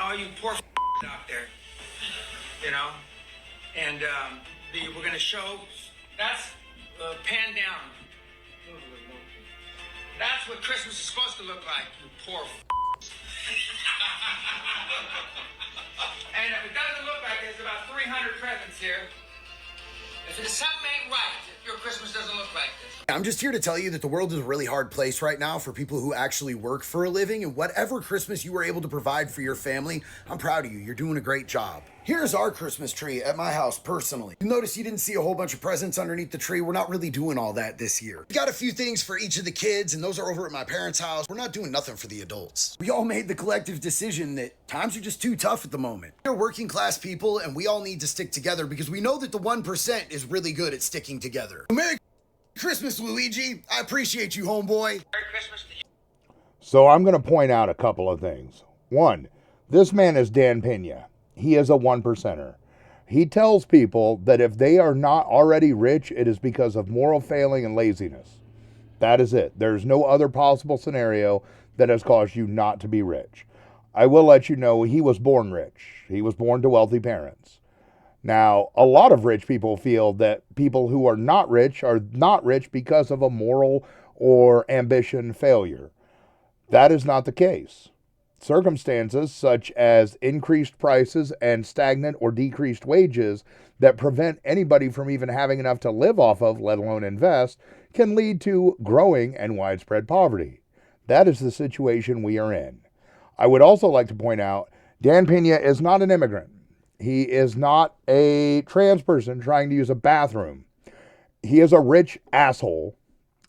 all you poor out there, you know. And we're going to show, that's pan down. That's what Christmas is supposed to look like, you poor And if it doesn't look like there's about 300 presents here, if something ain't right, if your Christmas doesn't look like this. I'm just here to tell you that the world is a really hard place right now for people who actually work for a living, and whatever Christmas you were able to provide for your family, I'm proud of you. You're doing a great job. Here's our Christmas tree at my house personally. You notice you didn't see a whole bunch of presents underneath the tree. We're not really doing all that this year. We got a few things for each of the kids, and those are over at my parents' house. We're not doing nothing for the adults. We all made the collective decision that times are just too tough at the moment. We're working class people, and we all need to stick together because we know that the 1% is really good at sticking together. Merry Christmas, Luigi. I appreciate you, homeboy. Merry Christmas to you. So I'm going to point out a couple of things. One, this man is Dan Pena. He is a 1%er. He tells people that if they are not already rich, it is because of moral failing and laziness. That is it. There's no other possible scenario that has caused you not to be rich. I will let you know he was born rich. He was born to wealthy parents. Now, a lot of rich people feel that people who are not rich because of a moral or ambition failure. That is not the case. Circumstances such as increased prices and stagnant or decreased wages that prevent anybody from even having enough to live off of, let alone invest, can lead to growing and widespread poverty. That is the situation we are in. I would also like to point out, Dan Pena is not an immigrant. He is not a trans person trying to use a bathroom. He is a rich asshole.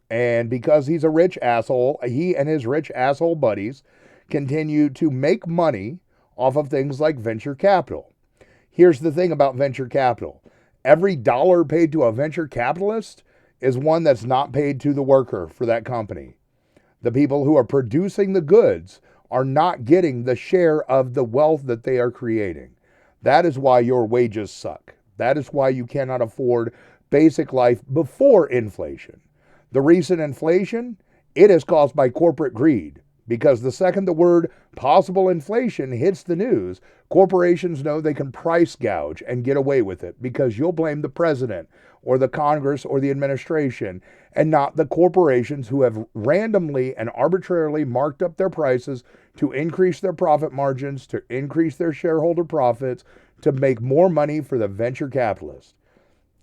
And because he's a rich asshole, he and his rich asshole buddies continue to make money off of things like venture capital. Here's the thing about venture capital. Every dollar paid to a venture capitalist is one that's not paid to the worker for that company. The people who are producing the goods are not getting the share of the wealth that they are creating. That is why your wages suck. That is why you cannot afford basic life before inflation. The recent inflation, it is caused by corporate greed. Because the second the word possible inflation hits the news, corporations know they can price gouge and get away with it because you'll blame the president or the Congress or the administration and not the corporations who have randomly and arbitrarily marked up their prices to increase their profit margins, to increase their shareholder profits, to make more money for the venture capitalist.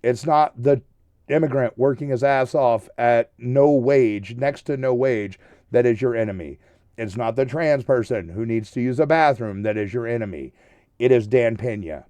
It's not the immigrant working his ass off at no wage, next to no wage, that is your enemy. It's not the trans person who needs to use a bathroom that is your enemy. It is Dan Pena.